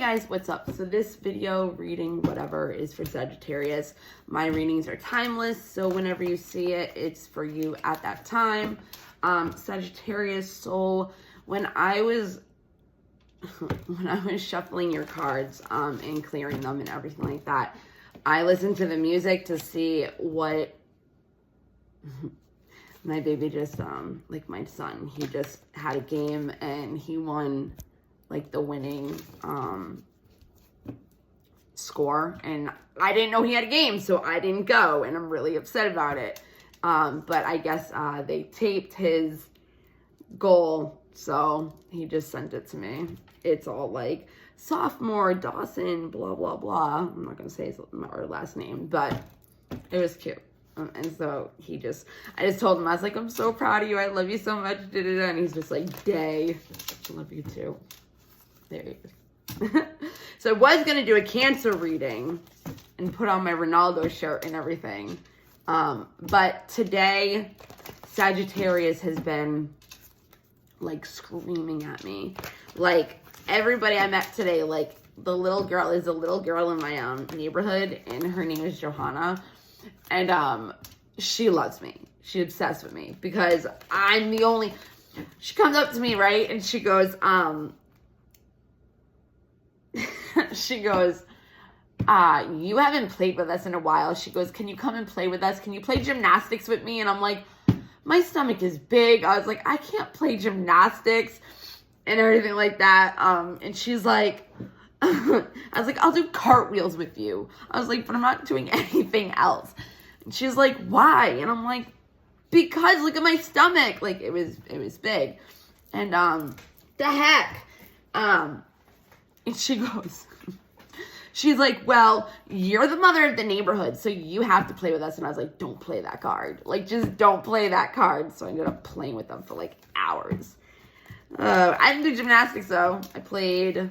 guys, what's up? So this video, reading, whatever, is for Sagittarius. My readings are timeless, so whenever you see it, it's for you at that time. Sagittarius soul, when I was shuffling your cards and clearing them and everything like that, I listened to the music to see what my baby just, like my son, he just had a game and he won like the winning score, and I didn't know he had a game, so I didn't go, and I'm really upset about it. But I guess they taped his goal, so he just sent it to me. It's all like sophomore Dawson, blah blah blah. I'm not gonna say his last name, but it was cute. And so I just told him, I was like, I'm so proud of you. I love you so much. And he's just like, day. I love you too. There he is. So I was going to do a Cancer reading and put on my Ronaldo shirt and everything. But today, Sagittarius has been like screaming at me. Like everybody I met today, like the little girl is a little girl in my neighborhood, and her name is Johanna. And she loves me. She's obsessed with me because I'm the only, she comes up to me, right? And she goes, she goes, you haven't played with us in a while. She goes, can you come and play with us? Can you play gymnastics with me? And I'm like, my stomach is big. I was like, I can't play gymnastics and everything like that. And she's like, I was like, I'll do cartwheels with you. I was like, but I'm not doing anything else. And she's like, why? And I'm like, because look at my stomach. Like it was big. And the heck. And she goes, she's like, well, you're the mother of the neighborhood, so you have to play with us. And I was like, don't play that card. Like, just don't play that card. So I ended up playing with them for like hours. I didn't do gymnastics though. I played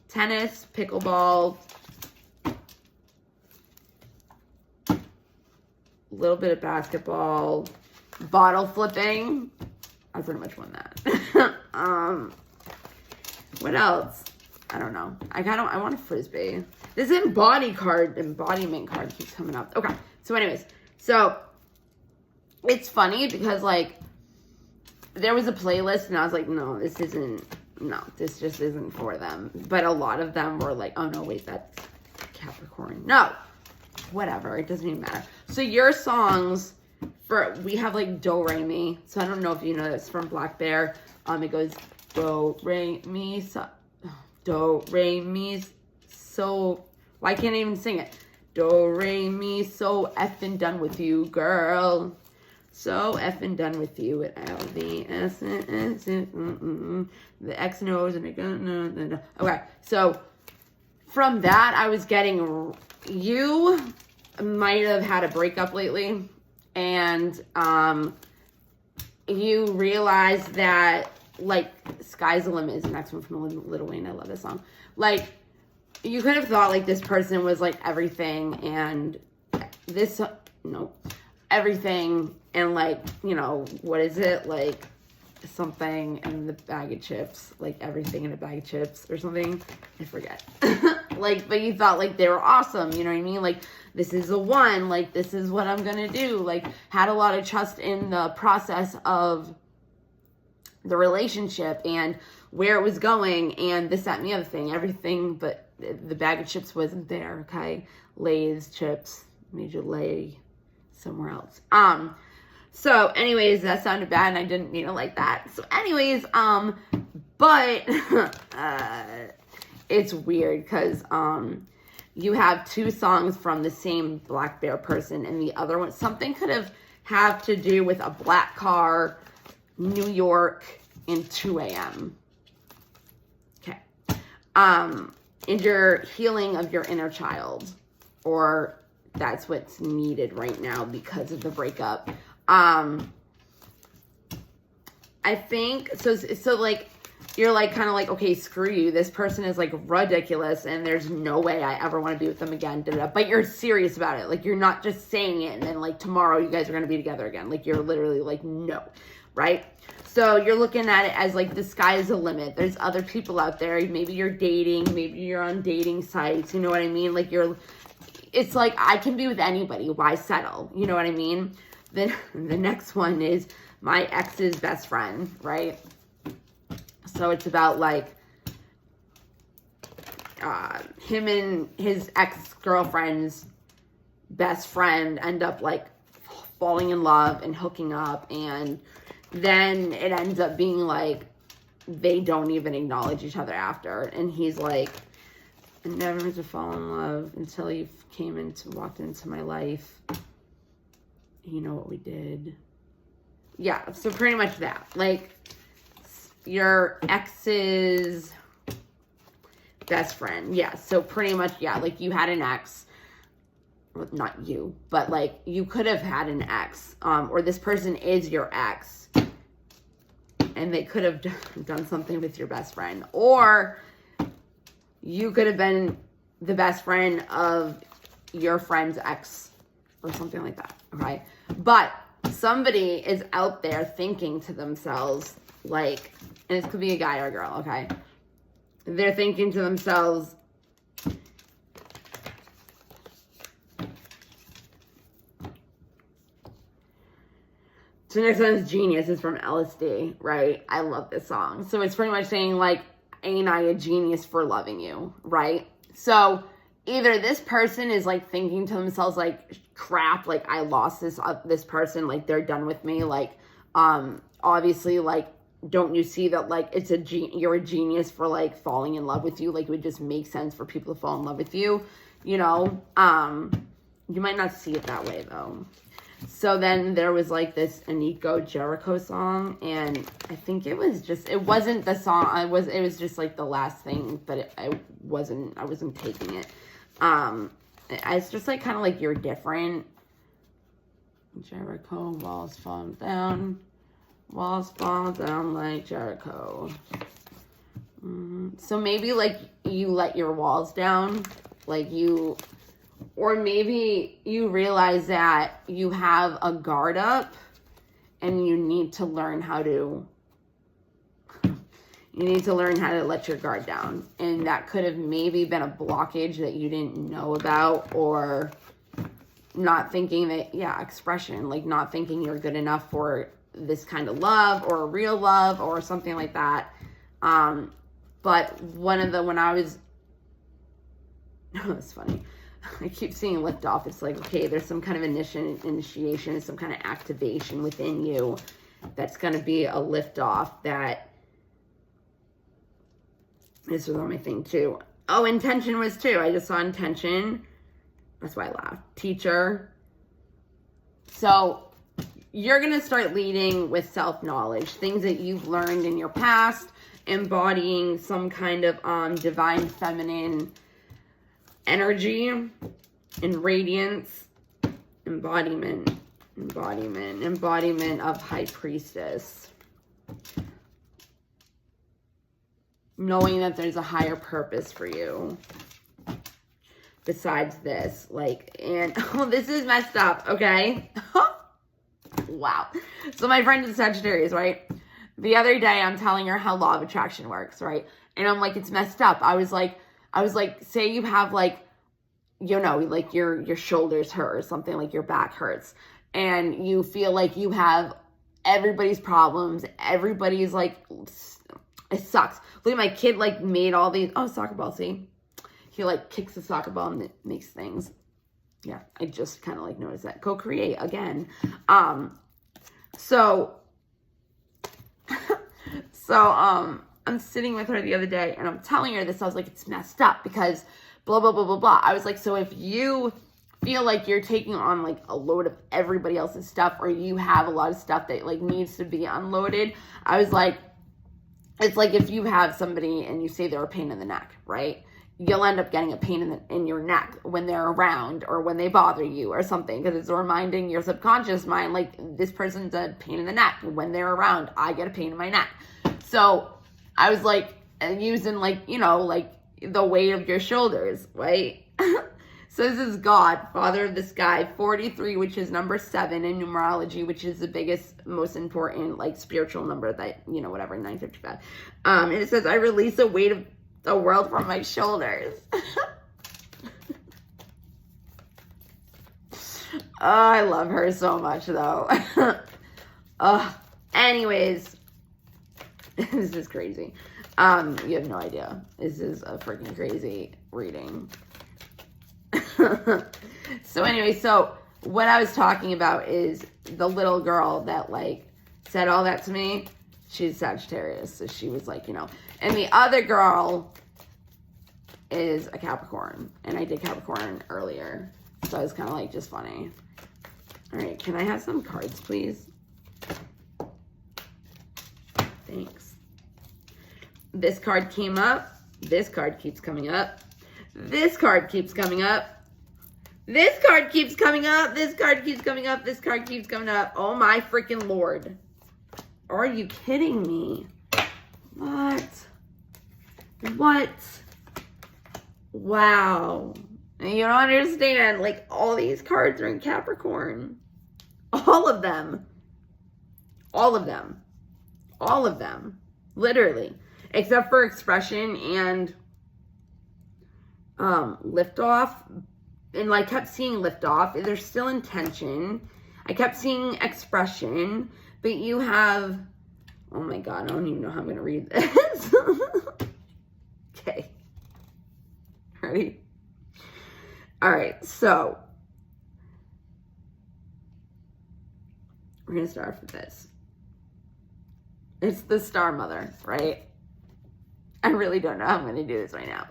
tennis, pickleball, a little bit of basketball, bottle flipping. I pretty much won that. What else? I don't know. I want a frisbee. This embodiment card keeps coming up. Okay. So anyways, so it's funny because like there was a playlist and I was like, this just isn't for them. But a lot of them were like, oh no, wait, that's Capricorn. No, whatever. It doesn't even matter. So your songs we have like do, re, mi. So I don't know if you know this from Black Bear. It goes do, re, mi, so. Do, re, mi, so. Why can't I even sing it? Do, re, mi, so effing done with you, girl. So effing done with you at LVS. The X knows and the okay. So from that, I was getting, you might have had a breakup lately, and you realized that, like, sky's the limit is the next one from Lil Wayne. I love this song. Like, you could have thought, like, this person was, like, everything, and this, no, everything, and, like, you know, what is it? Like, something in the bag of chips, like, everything in a bag of chips or something. I forget. Like, but you thought, like, they were awesome, you know what I mean? Like, this is the one, like, this is what I'm gonna do. Like, had a lot of trust in the process of the relationship and where it was going and this, that, and the other thing, everything, but the bag of chips wasn't there, okay? Lay's chips made you lay somewhere else. So anyways, that sounded bad and I didn't mean it like that. So anyways, but it's weird because you have two songs from the same Black Bear person, and the other one, something could have to do with a black car, New York, and 2 a.m. Okay. And your healing of your inner child, or that's what's needed right now because of the breakup. I think, so like, you're like, kind of like, okay, screw you. This person is like ridiculous and there's no way I ever want to be with them again. But you're serious about it. Like, you're not just saying it and then like tomorrow you guys are going to be together again. Like, you're literally like, no. Right? So you're looking at it as like the sky is the limit. There's other people out there. Maybe you're dating. Maybe you're on dating sites. You know what I mean? Like it's like I can be with anybody. Why settle? You know what I mean? Then the next one is my ex's best friend, right? So it's about like him and his ex-girlfriend's best friend end up like falling in love and hooking up, and then it ends up being like they don't even acknowledge each other after, and he's like, I never meant to fall in love until you walked into my life. You know what we did. Yeah, so pretty much that. Like, your ex's best friend. Yeah, so pretty much, yeah, like you had an ex. Well, not you, but like you could have had an ex. Or this person is your ex. And they could have done something with your best friend. Or you could have been the best friend of your friend's ex. Or something like that, okay? But somebody is out there thinking to themselves, like, and this could be a guy or a girl, okay? They're thinking to themselves, so next one is Genius. It's from LSD, right? I love this song. So it's pretty much saying, like, ain't I a genius for loving you, right? So either this person is, like, thinking to themselves, like, crap, like, I lost this person, like, they're done with me, like, obviously, like, don't you see that, like, you're a genius for, like, falling in love with you, like, it would just make sense for people to fall in love with you, you know, you might not see it that way, though. So then there was, like, this Aniko Jericho song, and I think it wasn't the song, it was just, like, the last thing, but I wasn't taking it. It's just, like, kind of like You're Different. Jericho, walls fall down like Jericho. So maybe, like, you let your walls down, like, or maybe you realize that you have a guard up and you need to learn how to let your guard down. And that could have maybe been a blockage that you didn't know about, or not thinking that, expression, like not thinking you're good enough for this kind of love or real love or something like that. But it's funny. I keep seeing liftoff. It's like, okay, there's some kind of initiation, some kind of activation within you that's going to be a liftoff. That this was on my thing too. Oh, intention was too. I just saw intention. That's why I laughed. Teacher. So you're going to start leading with self-knowledge, things that you've learned in your past, embodying some kind of divine feminine energy and radiance, embodiment of High Priestess. Knowing that there's a higher purpose for you besides this, like, and this is messed up, okay? Wow. So my friend is Sagittarius, right? The other day I'm telling her how law of attraction works, right? And I'm like, it's messed up. I was like, say you have, like, you know, like your shoulders hurt or something, like your back hurts, and you feel like you have everybody's problems. Everybody's like, it sucks. Look at my kid, like, made all these, soccer ball, see? He, like, kicks the soccer ball and it makes things. Yeah, I just kind of, like, noticed that. Co-create again. So I'm sitting with her the other day and I'm telling her this. I was like, it's messed up because blah, blah, blah, blah, blah. I was like, so if you feel like you're taking on, like, a load of everybody else's stuff, or you have a lot of stuff that, like, needs to be unloaded, I was like, it's like if you have somebody and you say they're a pain in the neck, right? You'll end up getting a pain in your neck when they're around or when they bother you or something, because it's reminding your subconscious mind, like, this person's a pain in the neck. When they're around, I get a pain in my neck. So I was like, using, like, you know, like the weight of your shoulders, right? So this is God, Father of the sky, 43, which is number 7 in numerology, which is the biggest, most important, like, spiritual number that, you know, whatever, 955. And it says, I release the weight of the world from my shoulders. Oh, I love her so much, though. Anyways, this is crazy. You have no idea. This is a freaking crazy reading. So anyway, so what I was talking about is the little girl that, like, said all that to me. She's Sagittarius, so she was like, you know. And the other girl is a Capricorn, and I did Capricorn earlier, so it was kind of like just funny. All right, can I have some cards, please? Thanks. This card came up. This card keeps coming up. This card keeps coming up. This card keeps coming up. This card keeps coming up. This card keeps coming up. Oh my freaking Lord. Are you kidding me? What? What? Wow. You don't understand. Like, all these cards are in Capricorn. All of them. All of them. All of them. Literally. Except for expression and liftoff. And I kept seeing liftoff. There's still intention. I kept seeing expression. But you have... Oh my God. I don't even know how I'm going to read this. Okay. Ready? All right, so we're going to start off with this. It's the Star Mother, right? I really don't know how I'm going to do this right now.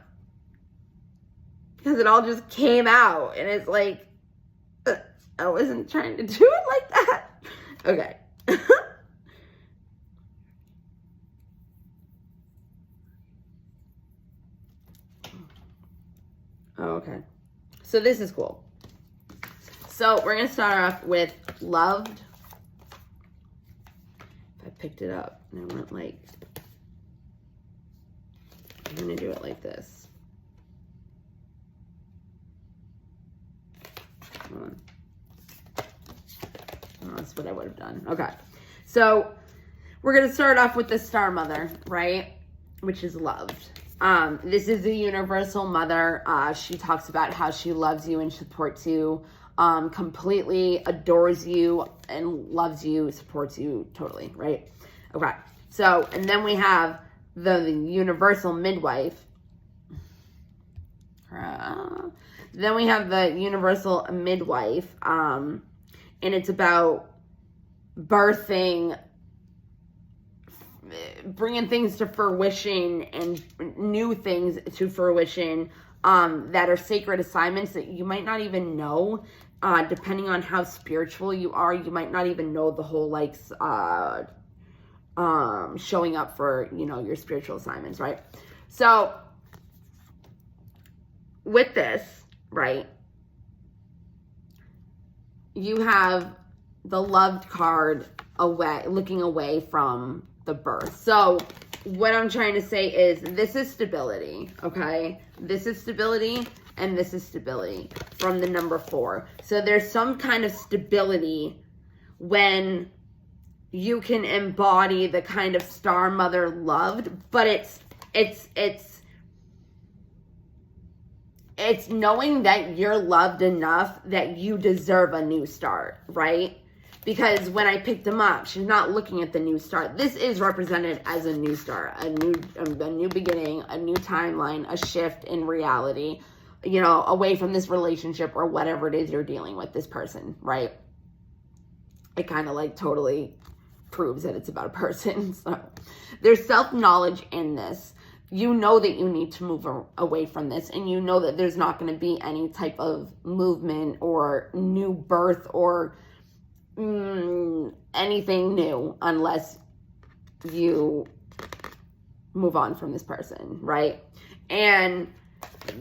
Because it all just came out, and it's like, I wasn't trying to do it like that. Okay. Oh, okay. So this is cool. So we're going to start off with loved. I picked it up and I went like, I'm going to do it like this. Hold on. Oh, that's what I would have done. Okay. So we're going to start off with the Star Mother, right? Which is loved. This is the universal mother. She talks about how she loves you and supports you, completely adores you and loves you, supports you totally, right? Okay. So, and then we have the universal midwife. Then we have the universal midwife, and it's about birthing, bringing things to fruition and new things to fruition that are sacred assignments that you might not even know. Depending on how spiritual you are, you might not even know the whole like showing up for, you know, your spiritual assignments, right? So with this, right, you have the loved card away, looking away from the birth. So what I'm trying to say is this is stability, okay? This is stability and this is stability from the number 4. So there's some kind of stability when you can embody the kind of Star Mother loved, but it's knowing that you're loved enough that you deserve a new start, right? Because when I picked him up, she's not looking at the new start. This is represented as a new start, a new beginning, a new timeline, a shift in reality, you know, away from this relationship or whatever it is you're dealing with this person, right? It kind of like totally proves that it's about a person. So there's self-knowledge in this. You know that you need to move away from this, and you know that there's not going to be any type of movement or new birth or anything new unless you move on from this person, right? And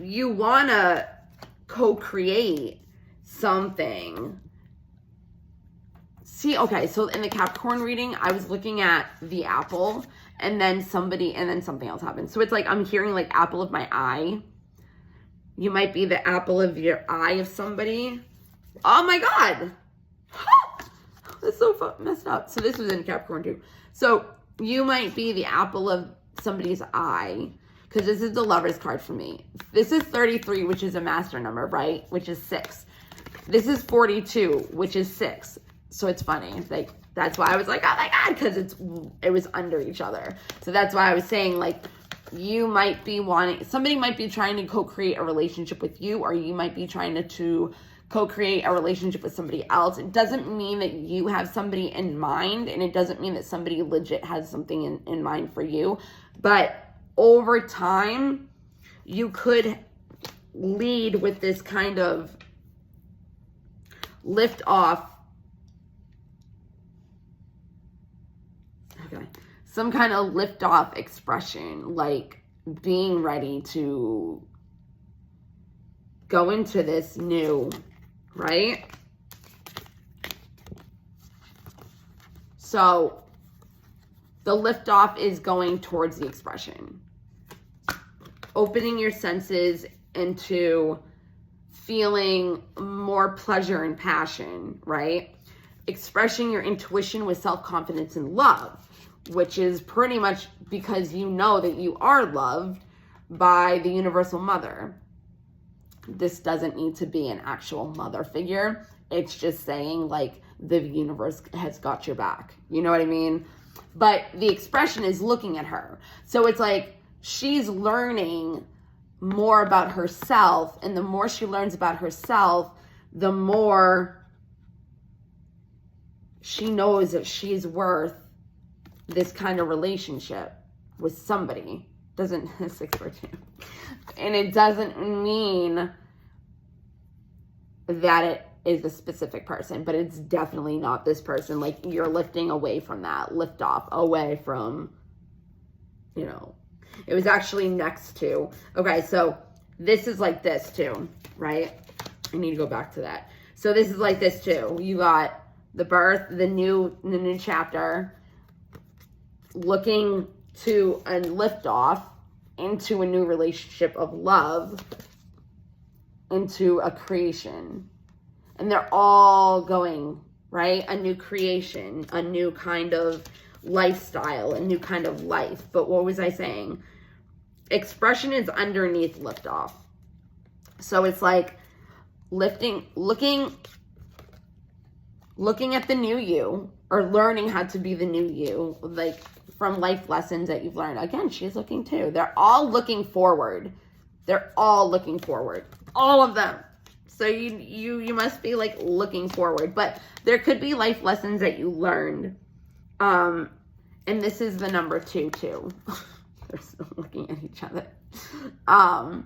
you want to co-create something. See, okay, so in the Capricorn reading, I was looking at the apple, and then something else happened. So it's like I'm hearing like apple of my eye. You might be the apple of your eye of somebody. Oh my God. That's so messed up. So this was in Capricorn too. So you might be the apple of somebody's eye, because this is the Lovers card for me. This is 33, which is a master number, right? Which is 6. This is 42, which is 6. So it's funny. It's like, that's why I was like, oh my God, because it was under each other. So that's why I was saying, like, you might be somebody might be trying to co-create a relationship with you, or you might be trying to co-create a relationship with somebody else. It doesn't mean that you have somebody in mind, and it doesn't mean that somebody legit has something in mind for you. But over time, you could lead with this kind of lift off. Okay. Some kind of lift off expression, like being ready to go into this new, right? So the lift off is going towards the expression. Opening your senses into feeling more pleasure and passion, right? Expressing your intuition with self-confidence and love, which is pretty much because you know that you are loved by the universal mother. This doesn't need to be an actual mother figure. It's just saying, like, the universe has got your back. You know what I mean? But the expression is looking at her. So it's like she's learning more about herself, and the more she learns about herself, the more she knows that she's worth this kind of relationship with somebody. Doesn't 642, and it doesn't mean that it is a specific person, but it's definitely not this person. Like, you're lifting away from that, lift off away from, you know, it was actually next to. Okay, so this is like this too, right? I need to go back to that. So this is like this too. You got the birth, the new chapter, looking to a lift off into a new relationship of love, into a creation. And they're all going, right? A new creation, a new kind of lifestyle, a new kind of life. But what was I saying? Expression is underneath liftoff. So it's like looking at the new you, or learning how to be the new you, like from life lessons that you've learned. Again, she's looking too. They're all looking forward. They're all looking forward. All of them. So you must be like looking forward. But there could be life lessons that you learned. And this is the number 2 too. They're still looking at each other. Well,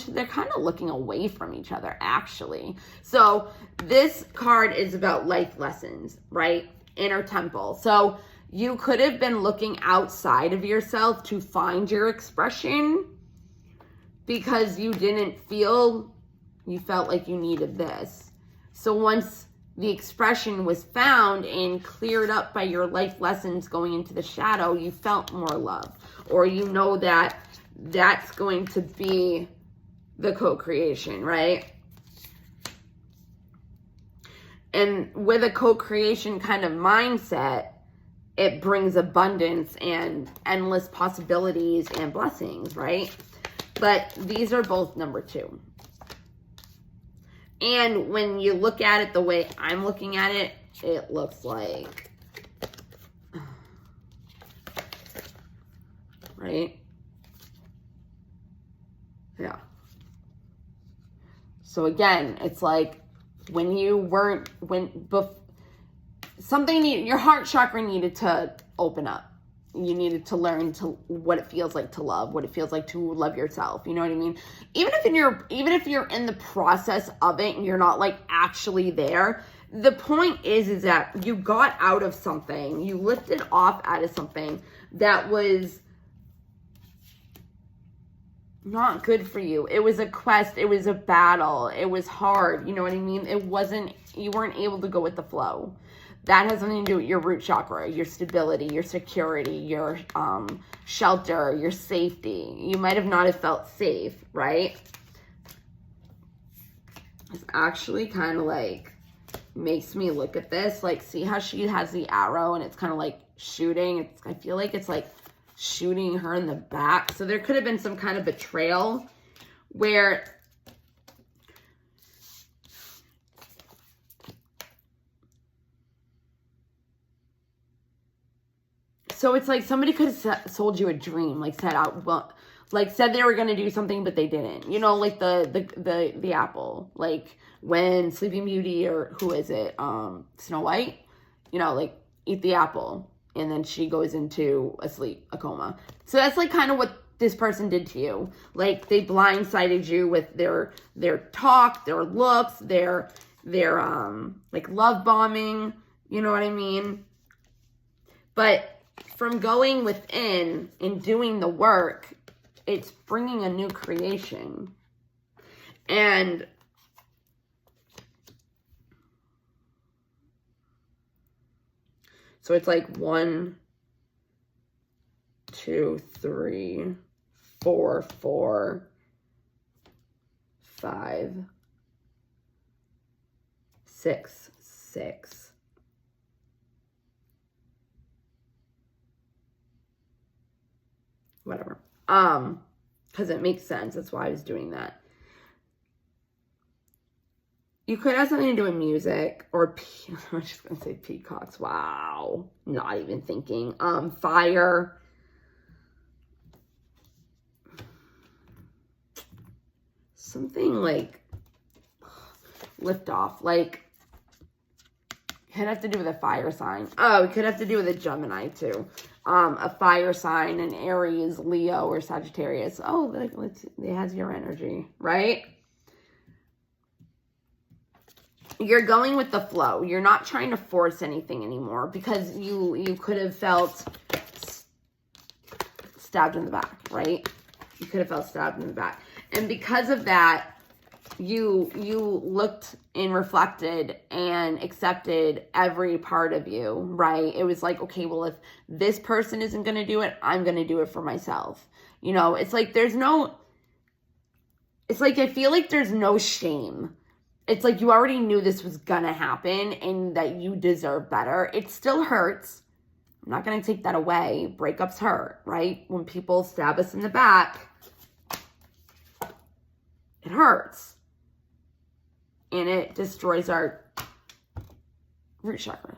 they're kind of looking away from each other, actually. So this card is about life lessons, right? Inner temple. So you could have been looking outside of yourself to find your expression because you felt like you needed this. So once the expression was found and cleared up by your life lessons going into the shadow, you felt more love. Or you know that that's going to be the co-creation, right? And with a co-creation kind of mindset, it brings abundance and endless possibilities and blessings, right? But these are both number 2. And when you look at it the way I'm looking at it, it looks like, right? Yeah. So again, it's like when you weren't, your heart chakra needed to open up. You needed to learn what it feels like to love, what it feels like to love yourself. You know what I mean? Even if you're in the process of it and you're not like actually there, the point is that you got out of something, you lifted off out of something that was not good for you. It was a quest, it was a battle, it was hard. You know what I mean? You weren't able to go with the flow. That has something to do with your root chakra, your stability, your security, your shelter, your safety. You might have not have felt safe, right? It's actually kind of like, makes me look at this. Like, see how she has the arrow and it's kind of like shooting? I feel like it's like shooting her in the back. So there could have been some kind of betrayal where so it's like somebody could have sold you a dream, like said out, well, like said they were going to do something, but they didn't, you know, like the apple, like when Sleeping Beauty, or who is it? Snow White, you know, like eat the apple and then she goes into a coma. So that's like kind of what this person did to you. Like they blindsided you with their talk, their looks, their like love bombing, you know what I mean? But from going within and doing the work, it's bringing a new creation. And so it's like 1, 2, 3, 4, 4, 5, 6, 6. Whatever. Because it makes sense. That's why I was doing that. You could have something to do with music or I'm just gonna say peacocks. Wow. Not even thinking. Fire. Something like lift off. Like could have to do with a fire sign. Oh, it could have to do with a Gemini too. A fire sign, an Aries, Leo, or Sagittarius. Oh, it has your energy, right? You're going with the flow. You're not trying to force anything anymore because you could have felt stabbed in the back, right? You could have felt stabbed in the back. And because of that, you looked and reflected and accepted every part of you, right? It was like, okay, well, if this person isn't going to do it, I'm going to do it for myself. You know, it's like I feel like there's no shame. It's like you already knew this was going to happen and that you deserve better. It still hurts. I'm not going to take that away. Breakups hurt, right? When people stab us in the back, it hurts. And it destroys our root chakra.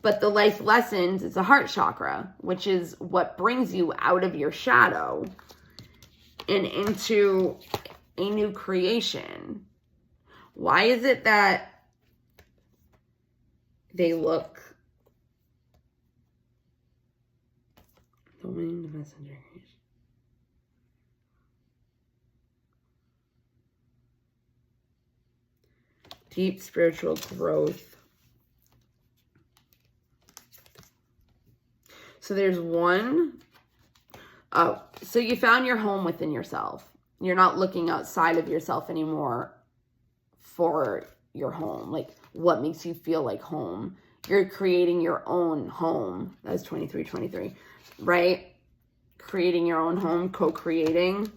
But the life lessons is a heart chakra, which is what brings you out of your shadow and into a new creation. Why is it that they look the winged messenger? Deep spiritual growth. So there's one. Oh, so you found your home within yourself. You're not looking outside of yourself anymore for your home. Like what makes you feel like home. You're creating your own home. That's 23, right? Creating your own home, co-creating.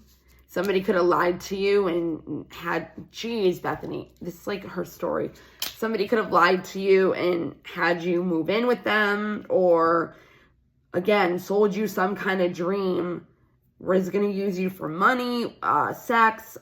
Somebody could have lied to you and had, geez, Bethany, this is like her story. Somebody could have lied to you and had you move in with them, or again, sold you some kind of dream, was going to use you for money, sex,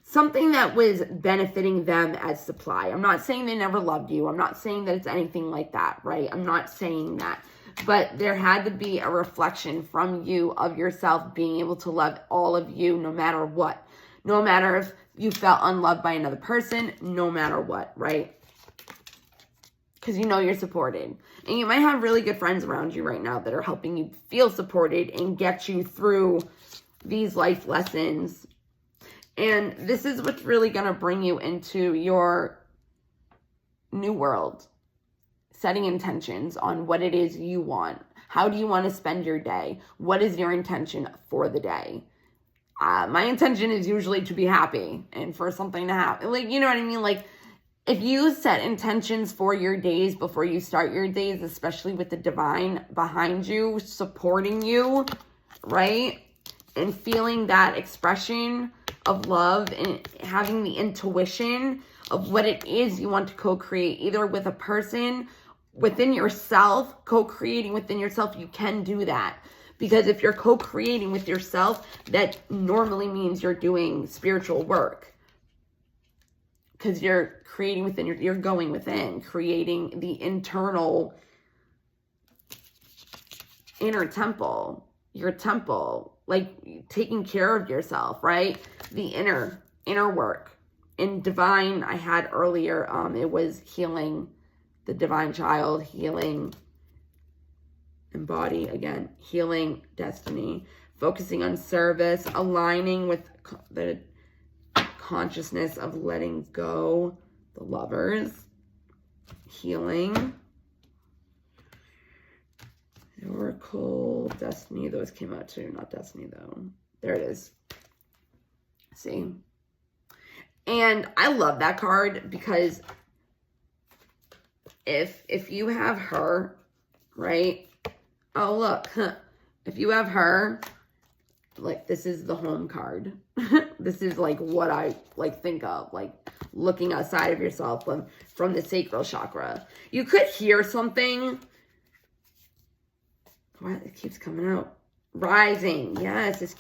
something that was benefiting them as supply. I'm not saying they never loved you. I'm not saying that it's anything like that, right? I'm not saying that. But there had to be a reflection from you of yourself being able to love all of you no matter what. No matter if you felt unloved by another person, no matter what, right? Because you know you're supported. And you might have really good friends around you right now that are helping you feel supported and get you through these life lessons. And this is what's really going to bring you into your new world. Setting intentions on what it is you want. How do you want to spend your day? What is your intention for the day? My intention is usually to be happy and for something to happen. Like, you know what I mean? Like, if you set intentions for your days before you start your days, especially with the divine behind you, supporting you, right? And feeling that expression of love and having the intuition of what it is you want to co-create, either with a person, within yourself, co-creating within yourself. You can do that. Because if you're co-creating with yourself, that normally means you're doing spiritual work. Because you're creating within, you're going within, creating the internal, inner temple, your temple, like taking care of yourself, right? The inner work. In divine, I had earlier, it was healing the divine child, healing embody, again, healing destiny, focusing on service, aligning with the consciousness of letting go, the lovers, healing, Oracle, destiny, those came out too, not destiny though. There it is. See? And I love that card because if you have her, right? Oh, look, if you have her, like, this is the home card. This is, like, what I, like, think of, like, looking outside of yourself from the sacral chakra. You could hear something. What? It keeps coming out. Rising. Yes, this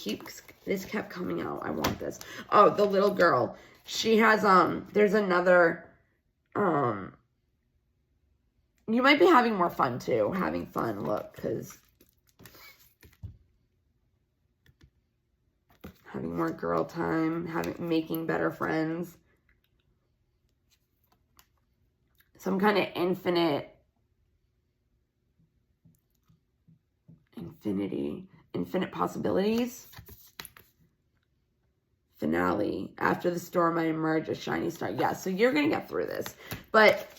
kept coming out. I want this. Oh, the little girl. She has, there's another, you might be having more fun, too. Having fun, look, because having more girl time, making better friends. Some kind of infinite possibilities. Finale. After the storm, I emerge a shiny star. Yeah, so you're going to get through this. But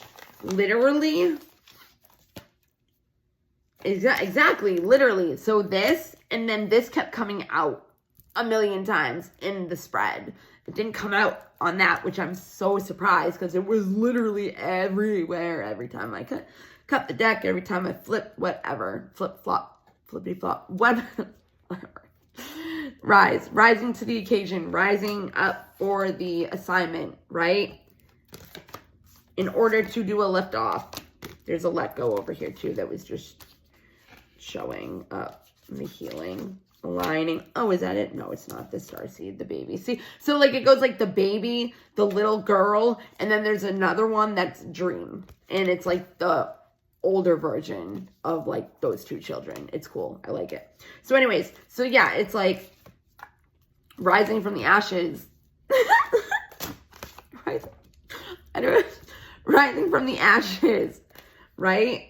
literally, exactly, literally. So this, and then this kept coming out a million times in the spread. It didn't come out on that, which I'm so surprised because it was literally everywhere every time I cut the deck, every time I flipped whatever. Flip-flop, flippity-flop, whatever. Rising to the occasion, rising up for the assignment, right? In order to do a lift off. There's a let go over here too that was just showing up. The healing, aligning. Oh, is that it? No, it's not. The starseed, the baby. See, so like it goes like the baby, the little girl, and then there's another one that's dream. And it's like the older version of like those two children. It's cool. I like it. So anyways, so yeah, it's like rising from the ashes. Rising from the ashes, right?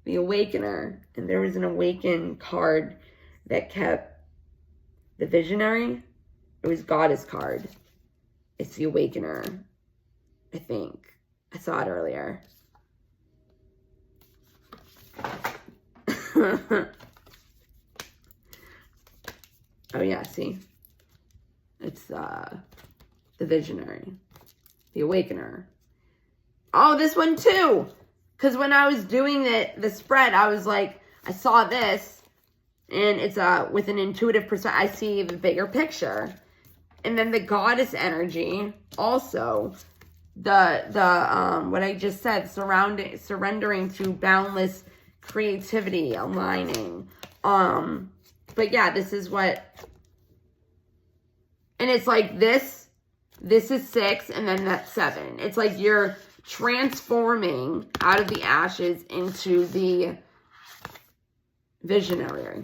The Awakener. And there was an Awaken card that kept the Visionary. It was Goddess card. It's the Awakener, I think. I saw it earlier. Oh yeah, see? It's the Visionary. The Awakener. Oh, this one too! Because when I was doing the spread, I was like, I saw this, and it's with an intuitive perspective. I see the bigger picture. And then the Goddess energy, also, the what I just said, surrendering to boundless creativity, aligning. But yeah, this is what, and it's like this is 6, and then that's 7. It's like you're transforming out of the ashes into the Visionary.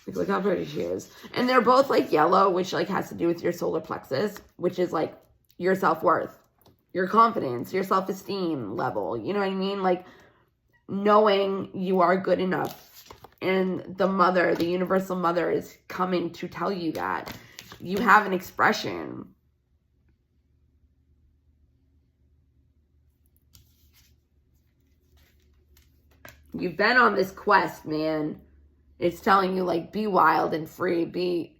Like, look how pretty she is. And they're both like yellow, which like has to do with your solar plexus, which is like your self-worth, your confidence, your self-esteem level. You know what I mean? Like knowing you are good enough. And the mother, the universal mother, is coming to tell you that. You have an expression. You've been on this quest, man. It's telling you, like, be wild and free.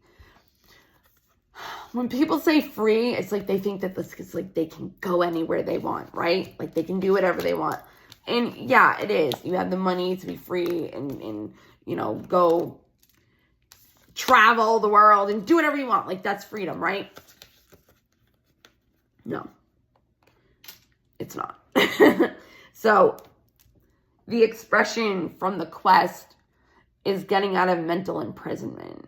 When people say free, it's like they think that this is like they can go anywhere they want, right? Like they can do whatever they want. And yeah, it is. You have the money to be free and you know, go travel the world and do whatever you want. Like, that's freedom, right? No, it's not. So the expression from the quest is getting out of mental imprisonment.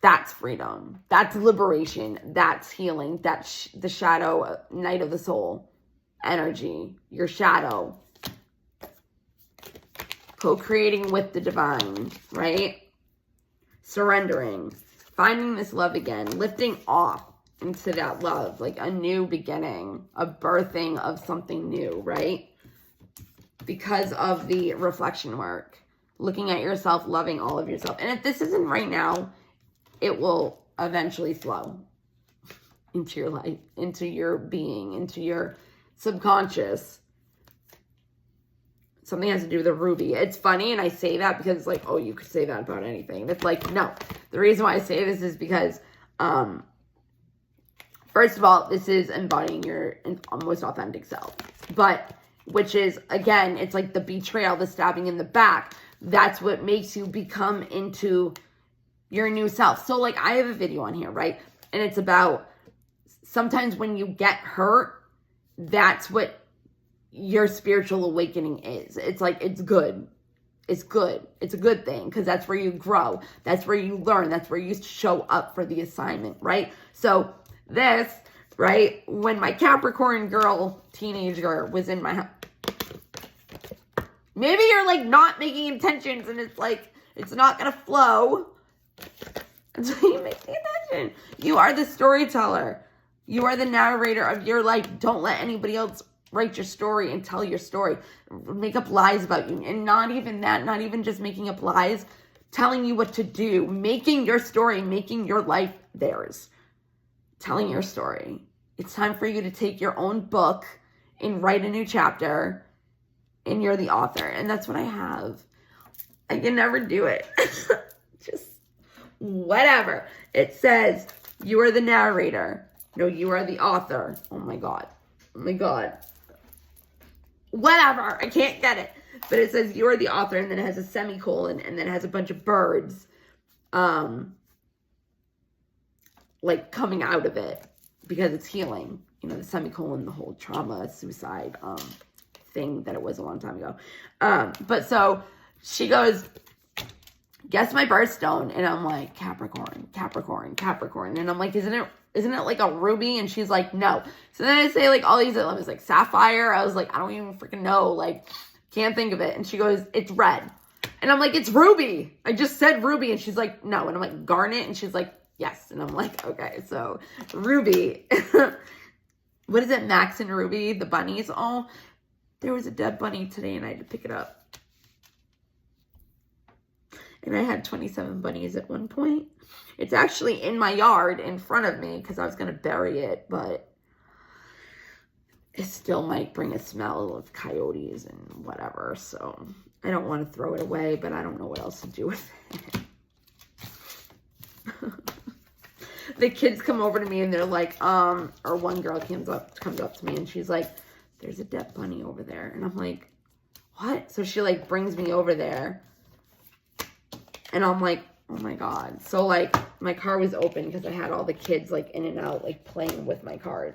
That's freedom. That's liberation. That's healing. That's the shadow, night of the soul energy. Your shadow. Co-creating with the divine, right? Surrendering. Finding this love again. Lifting off into that love. Like a new beginning. A birthing of something new, right? Because of the reflection work. Looking at yourself, loving all of yourself. And if this isn't right now, it will eventually flow into your life, into your being, into your subconscious. Something has to do with a ruby. It's funny, and I say that because it's like, oh, you could say that about anything. It's like, no. The reason why I say this is because, first of all, this is embodying your most authentic self. But, which is, again, it's like the betrayal, the stabbing in the back. That's what makes you become into your new self. So, like, I have a video on here, right? And it's about sometimes when you get hurt, that's what your spiritual awakening is. It's like, it's good. It's good. It's a good thing because that's where you grow. That's where you learn. That's where you show up for the assignment, right? So this, right, when my Capricorn girl, teenager, was in my house, maybe you're like not making intentions and it's like, it's not going to flow until you make the intention. You are the storyteller. You are the narrator of your life. Don't let anybody else write your story and tell your story. Make up lies about you. And not even that, not even just making up lies, telling you what to do, making your story, making your life theirs. Telling your story. It's time for you to take your own book and write a new chapter. And you're the author. And that's what I have. I can never do it. Just whatever. It says, you are the narrator. No, you are the author. Oh my God. Oh my God. Whatever. I can't get it. But it says you are the author, and then it has a semicolon, and then it has a bunch of birds like coming out of it because it's healing. You know, the semicolon, the whole trauma, suicide thing that it was a long time ago. But so she goes, guess my birthstone. And I'm like, Capricorn, Capricorn, Capricorn. And I'm like, isn't it like a ruby? And she's like, no. So then I say like all these elements, like sapphire. I was like, I don't even freaking know. Like, can't think of it. And she goes, it's red. And I'm like, it's ruby. I just said ruby. And she's like, no. And I'm like, garnet. And she's like, yes. And I'm like, okay. So ruby. What is it? Max and Ruby, the bunnies. Oh, there was a dead bunny today and I had to pick it up. And I had 27 bunnies at one point. It's actually in my yard in front of me because I was going to bury it, but it still might bring a smell of coyotes and whatever. So I don't want to throw it away, but I don't know what else to do with it. The kids come over to me and they're like, or one girl comes up to me and she's like, there's a dead bunny over there. And I'm like, what? So she like brings me over there. And I'm like, oh my God. So like my car was open because I had all the kids like in and out, like playing with my car,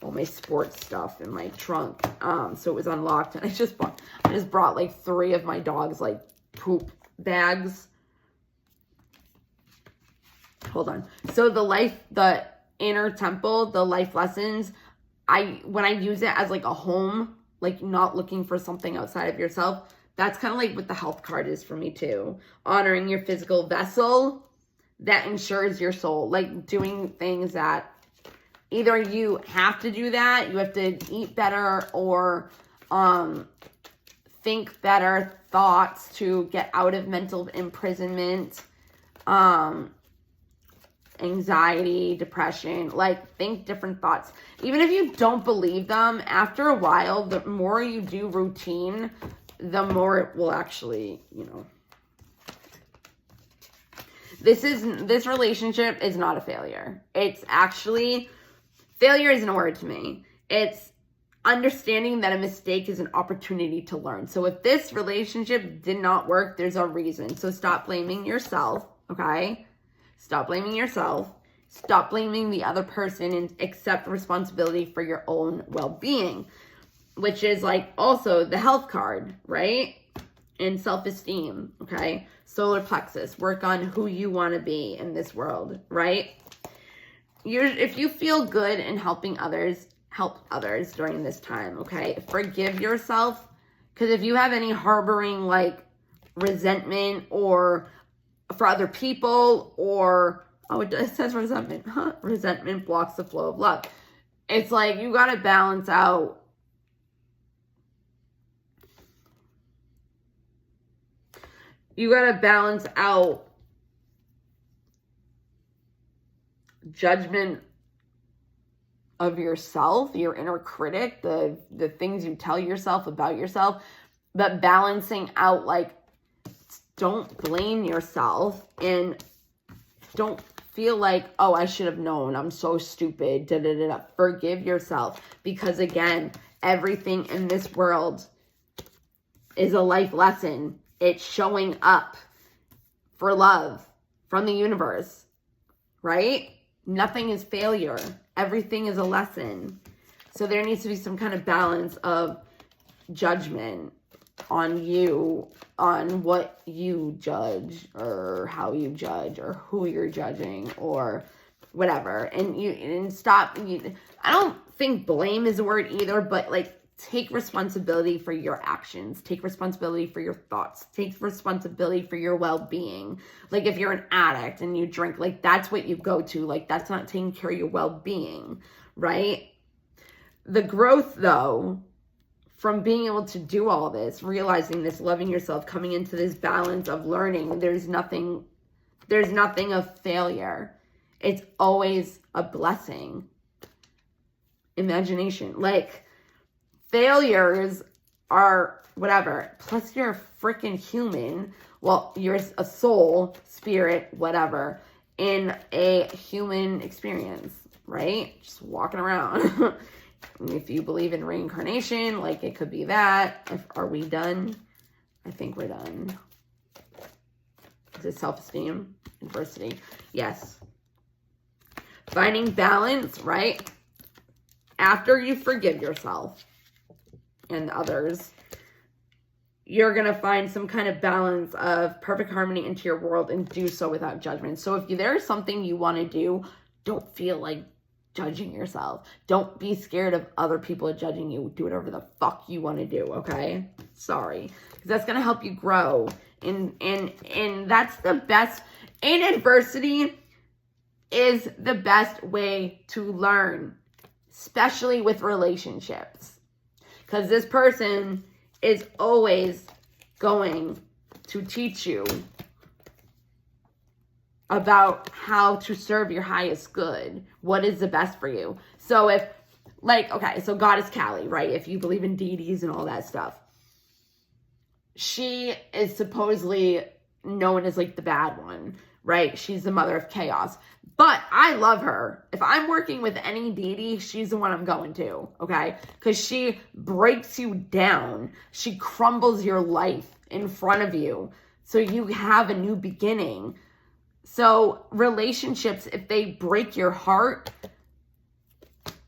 all my sports stuff in my trunk. So it was unlocked. And I just brought like 3 of my dogs like poop bags. Hold on. So the inner temple, the life lessons, when I use it as like a home, like not looking for something outside of yourself, that's kind of like what the health card is for me too. Honoring your physical vessel that ensures your soul. Like doing things that either you have to do that, you have to eat better, or think better thoughts to get out of mental imprisonment, anxiety, depression, like think different thoughts. Even if you don't believe them, after a while, the more you do routine, the more it will actually, you know. This relationship is not a failure. It's actually, failure isn't a word to me. It's understanding that a mistake is an opportunity to learn. So if this relationship did not work, there's a reason. So stop blaming yourself. okay? Stop blaming yourself. Stop blaming the other person and accept responsibility for your own well-being, which is like also the health card, right? And self-esteem, okay? Solar plexus, work on who you want to be in this world, right? If you feel good in helping others, help others during this time, okay? Forgive yourself, because if you have any harboring like resentment or for other people, or it says resentment, resentment blocks the flow of love. It's like you got to balance out judgment of yourself, your inner critic, the things you tell yourself about yourself, but balancing out, like, don't blame yourself and don't feel like, oh, I should have known, I'm so stupid, da da da da. Forgive yourself, because again, everything in this world is a life lesson. It's showing up for love from the universe, right? Nothing is failure. Everything is a lesson. So there needs to be some kind of balance of judgment on you, on what you judge or how you judge or who you're judging or whatever. And stop. I don't think blame is a word either, but like, take responsibility for your actions. Take responsibility for your thoughts. Take responsibility for your well-being. Like, if you're an addict and you drink, like, that's what you go to. Like, that's not taking care of your well-being, right? The growth, though, from being able to do all this, realizing this, loving yourself, coming into this balance of learning, there's nothing of failure. It's always a blessing. Imagination. Like, failures are whatever. Plus, you're a freaking human. Well, you're a soul, spirit, whatever, in a human experience, right? Just walking around. If you believe in reincarnation, like, it could be that. Are we done? I think we're done. Is it self-esteem? Adversity? Yes. Finding balance, right? After you forgive yourself and others, you're going to find some kind of balance of perfect harmony into your world, and do so without judgment. So if there's something you want to do, don't feel like judging yourself. Don't be scared of other people judging you. Do whatever the fuck you want to do, okay? Sorry. Because that's going to help you grow. And that's the best. In adversity is the best way to learn, especially with relationships. Because this person is always going to teach you about how to serve your highest good. What is the best for you? So if, like, okay, so Goddess Kali, right? If you believe in deities and all that stuff, she is supposedly known as like the bad one, right? She's the mother of chaos. But I love her. If I'm working with any deity, she's the one I'm going to, okay? Because she breaks you down. She crumbles your life in front of you so you have a new beginning. So relationships, if they break your heart,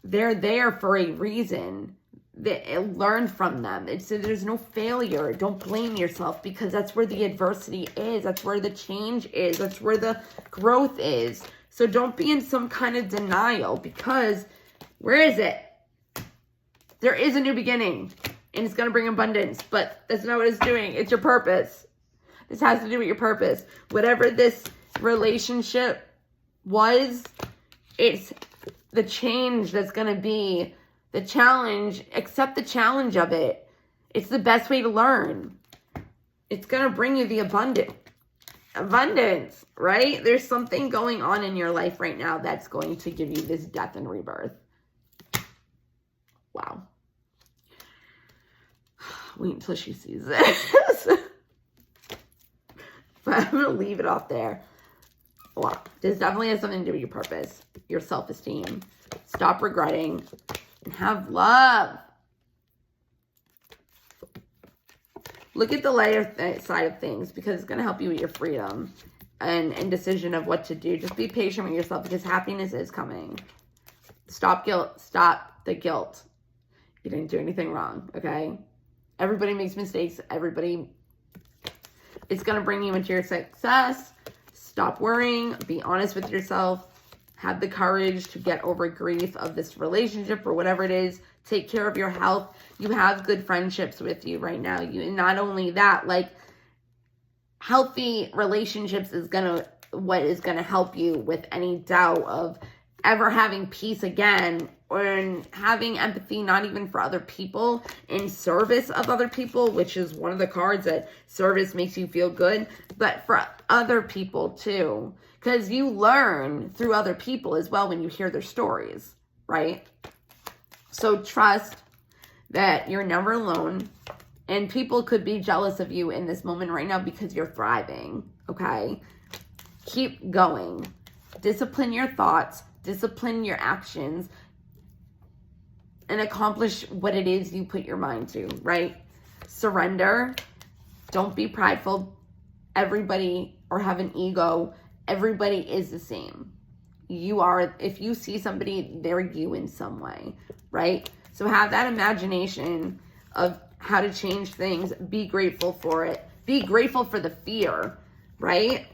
they're there for a reason. Learn from them. There's no failure. Don't blame yourself, because that's where the adversity is. That's where the change is. That's where the growth is. So don't be in some kind of denial, because where is it? There is a new beginning, and it's going to bring abundance, but that's not what it's doing. It's your purpose. This has to do with your purpose. Whatever this relationship was, it's the change that's going to be the challenge. Accept the challenge of it. It's the best way to learn. It's going to bring you the abundance, right? There's something going on in your life right now that's going to give you this death and rebirth. Wow. Wait until she sees this. But I'm going to leave it off there. Wow. This definitely has something to do with your purpose, your self-esteem. Stop regretting and have love. Look at the lighter side of things, because it's going to help you with your freedom. an indecision of what to do, just be patient with yourself because happiness is coming. Stop the guilt. You didn't do anything wrong, okay? Everybody makes mistakes. It's going to bring you into your success. Stop worrying. Be honest with yourself. Have the courage to get over grief of this relationship or whatever it is. Take care of your health. You have good friendships with you right now. And not only that, like, healthy relationships is what is gonna help you with any doubt of ever having peace again, or having empathy, not even for other people, in service of other people, which is one of the cards that service makes you feel good, but for other people too, because you learn through other people as well when you hear their stories, right? So trust that you're never alone, and people could be jealous of you in this moment right now because you're thriving, okay? Keep going. Discipline your thoughts, discipline your actions, and accomplish what it is you put your mind to, right? Surrender. Don't be prideful. Everybody, or have an ego, everybody is the same. You are, if you see somebody, they're you in some way, right? So have that imagination of how to change things. Be grateful for it. Be grateful for the fear, right?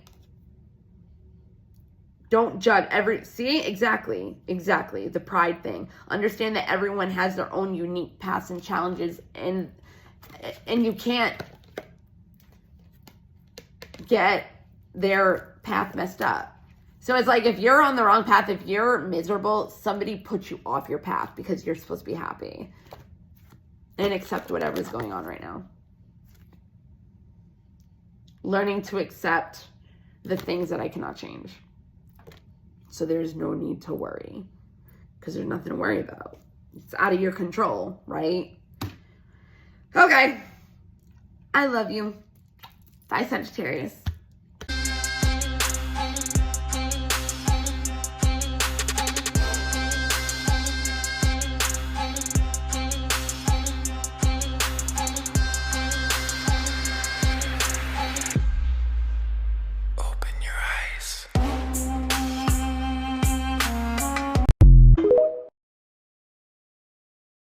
Don't judge see, exactly, the pride thing. Understand that everyone has their own unique paths and challenges, and you can't get their path messed up. So it's like, if you're on the wrong path, if you're miserable, somebody put you off your path because you're supposed to be happy. And accept whatever's going on right now. Learning to accept the things that I cannot change. So there's no need to worry, because there's nothing to worry about. It's out of your control, right? Okay. I love you. Bye, Sagittarius.